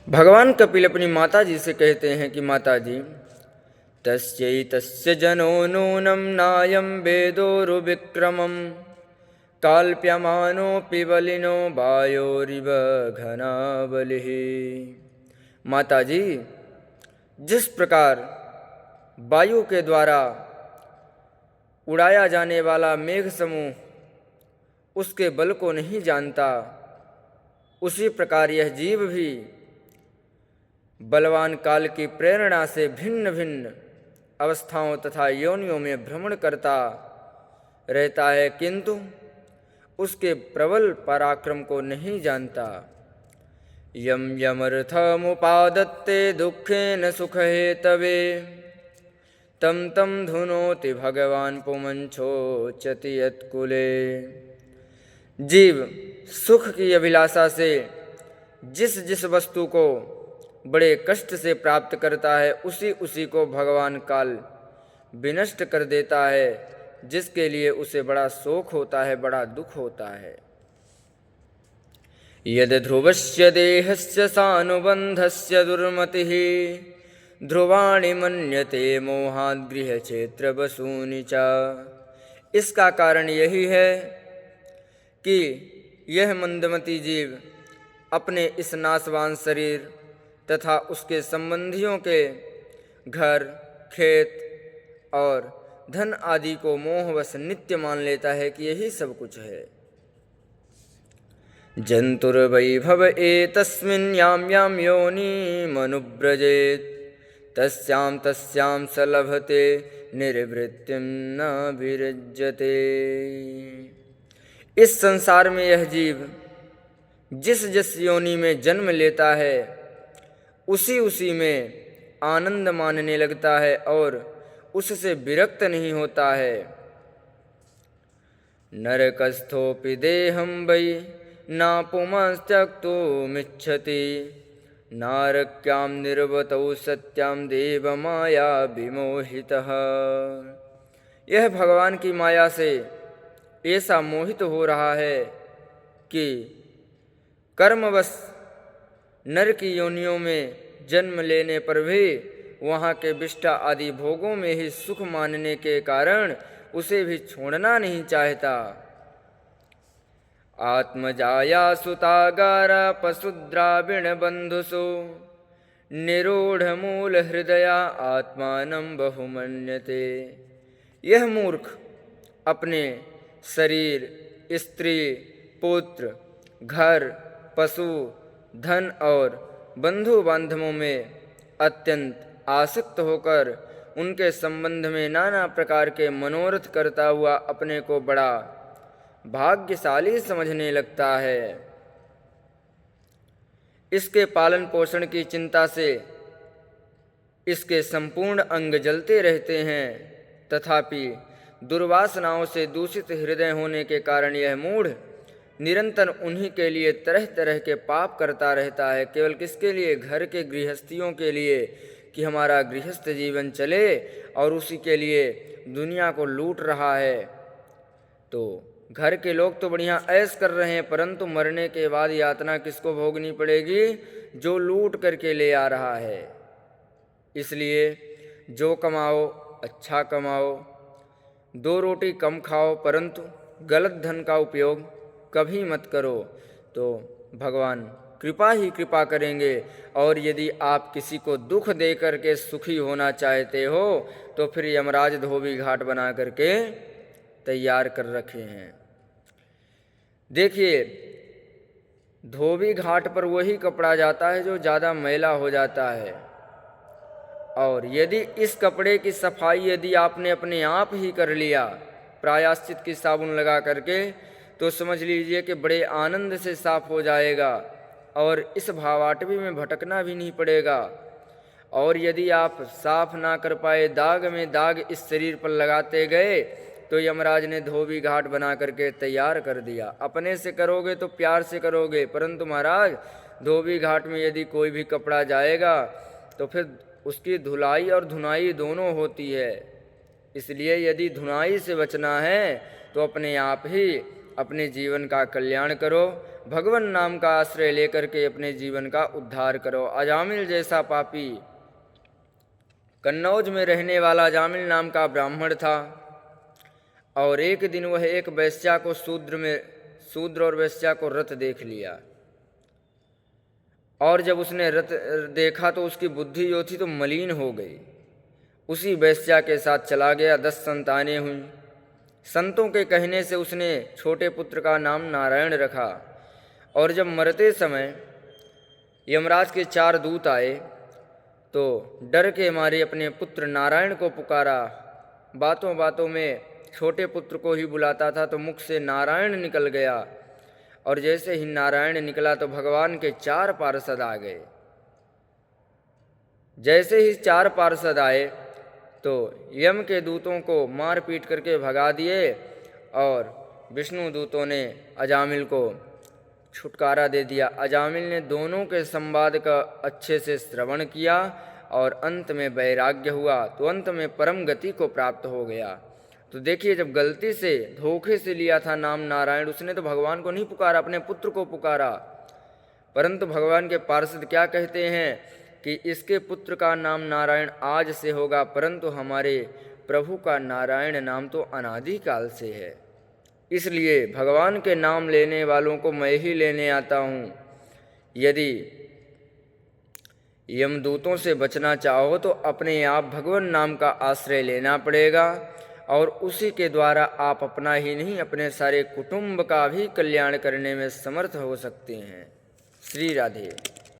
भगवान कपिल अपनी माता जी से कहते हैं कि माता जी, तस्यैतस्य जनो नूनं नायं वेदोरुविक्रमं काल्प्यमानोऽपि बलिनो वायोरिव घना बलिः। माता जी, जिस प्रकार वायु के द्वारा उड़ाया जाने वाला मेघ समूह उसके बल को नहीं जानता, उसी प्रकार यह जीव भी बलवान काल की प्रेरणा से भिन्न भिन्न अवस्थाओं तथा योनियों में भ्रमण करता रहता है, किंतु उसके प्रबल पराक्रम को नहीं जानता। यम यमर्थमुपादत्ते दुःखेन सुखहेतवे तम तम धुनोति भगवान पुमंछोचति यत्कुले। जीव सुख की अभिलाषा से जिस जिस वस्तु को बड़े कष्ट से प्राप्त करता है, उसी उसी को भगवान काल विनष्ट कर देता है, जिसके लिए उसे बड़ा शोक होता है, बड़ा दुख होता है। यद ध्रुवस्य देहस्य सानुबंधस्य दुर्मतिः ध्रुवाणि मन्यते मोहाद् गृहक्षेत्र वसूनि च। इसका कारण यही है कि यह मंदमती जीव अपने इस नाशवान शरीर तथा उसके संबंधियों के घर, खेत और धन आदि को मोहवश नित्य मान लेता है कि यही सब कुछ है। जंतुर्वैभव एतस्मिन् यां यां योनिमनुव्रजेत् तस्यां तस्यां स लभते निर्वृत्तिं न विरज्यते। इस संसार में यह जीव जिस जिस योनि में जन्म लेता है, उसी उसी में आनंद मानने लगता है और उससे विरक्त नहीं होता है। नरकस्थोऽपि देहं वै नापुंस्तक्तुमिच्छति नारक्यां निर्वतौ सत्यां देवमाया विमोहितः। यह भगवान की माया से ऐसा मोहित हो रहा है कि कर्मवश नर की योनियों में जन्म लेने पर भी वहाँ के विष्ठा आदि भोगों में ही सुख मानने के कारण उसे भी छोड़ना नहीं चाहता। आत्मजाया सुतागारा पशुद्राविण बंधुसु निरूढ़ मूल हृदया आत्मानं बहुमन्यते। यह मूर्ख अपने शरीर, स्त्री, पुत्र, घर, पशु, धन और बंधु बांधवों में अत्यंत आसक्त होकर उनके संबंध में नाना प्रकार के मनोरथ करता हुआ अपने को बड़ा भाग्यशाली समझने लगता है। इसके पालन पोषण की चिंता से इसके संपूर्ण अंग जलते रहते हैं, तथापि दुर्वासनाओं से दूषित हृदय होने के कारण यह मूढ़ निरंतर उन्हीं के लिए तरह तरह के पाप करता रहता है। केवल किसके लिए? घर के गृहस्थियों के लिए, कि हमारा गृहस्थ जीवन चले, और उसी के लिए दुनिया को लूट रहा है। तो घर के लोग तो बढ़िया ऐश कर रहे हैं, परंतु मरने के बाद यातना किसको भोगनी पड़ेगी? जो लूट करके ले आ रहा है। इसलिए जो कमाओ अच्छा कमाओ, 2 रोटी कम खाओ, परंतु गलत धन का उपयोग कभी मत करो, तो भगवान कृपा ही कृपा करेंगे। और यदि आप किसी को दुख दे करके सुखी होना चाहते हो, तो फिर यमराज धोबी घाट बना करके तैयार कर रखे हैं। देखिए, धोबी घाट पर वही कपड़ा जाता है जो ज़्यादा मैला हो जाता है, और यदि इस कपड़े की सफाई यदि आपने अपने आप ही कर लिया प्रायश्चित की साबुन लगा करके, तो समझ लीजिए कि बड़े आनंद से साफ हो जाएगा और इस भावाटवी में भटकना भी नहीं पड़ेगा। और यदि आप साफ ना कर पाए, दाग में दाग इस शरीर पर लगाते गए, तो यमराज ने धोबी घाट बना करके तैयार कर दिया। अपने से करोगे तो प्यार से करोगे, परंतु महाराज धोबी घाट में यदि कोई भी कपड़ा जाएगा तो फिर उसकी धुलाई और धुनाई दोनों होती है। इसलिए यदि धुनाई से बचना है तो अपने आप ही अपने जीवन का कल्याण करो। भगवान नाम का आश्रय लेकर के अपने जीवन का उद्धार करो। अजामिल जैसा पापी, कन्नौज में रहने वाला अजामिल नाम का ब्राह्मण था और एक दिन वह एक वेश्या को शूद्र और वेश्या को रत देख लिया। और जब उसने रत देखा तो उसकी बुद्धि जो थी तो मलिन हो गई। उसी वेश्या के साथ चला गया। 10 संतानें हुईं। संतों के कहने से उसने छोटे पुत्र का नाम नारायण रखा। और जब मरते समय यमराज के 4 दूत आए तो डर के मारे अपने पुत्र नारायण को पुकारा। बातों बातों में छोटे पुत्र को ही बुलाता था तो मुख से नारायण निकल गया। और जैसे ही नारायण निकला तो भगवान के 4 पार्षद आ गए। जैसे ही 4 पार्षद आए तो यम के दूतों को मार पीट करके भगा दिए और विष्णु दूतों ने अजामिल को छुटकारा दे दिया। अजामिल ने दोनों के संवाद का अच्छे से श्रवण किया और अंत में वैराग्य हुआ तो अंत में परम गति को प्राप्त हो गया। तो देखिए, जब गलती से धोखे से लिया था नाम नारायण, उसने तो भगवान को नहीं पुकारा, अपने पुत्र को पुकारा। परंतु भगवान के पार्षद क्या कहते हैं कि इसके पुत्र का नाम नारायण आज से होगा, परंतु हमारे प्रभु का नारायण नाम तो अनादिकाल से है। इसलिए भगवान के नाम लेने वालों को मैं ही लेने आता हूँ। यदि यमदूतों से बचना चाहो तो अपने आप भगवान नाम का आश्रय लेना पड़ेगा और उसी के द्वारा आप अपना ही नहीं अपने सारे कुटुंब का भी कल्याण करने में समर्थ हो सकते हैं। श्री राधे।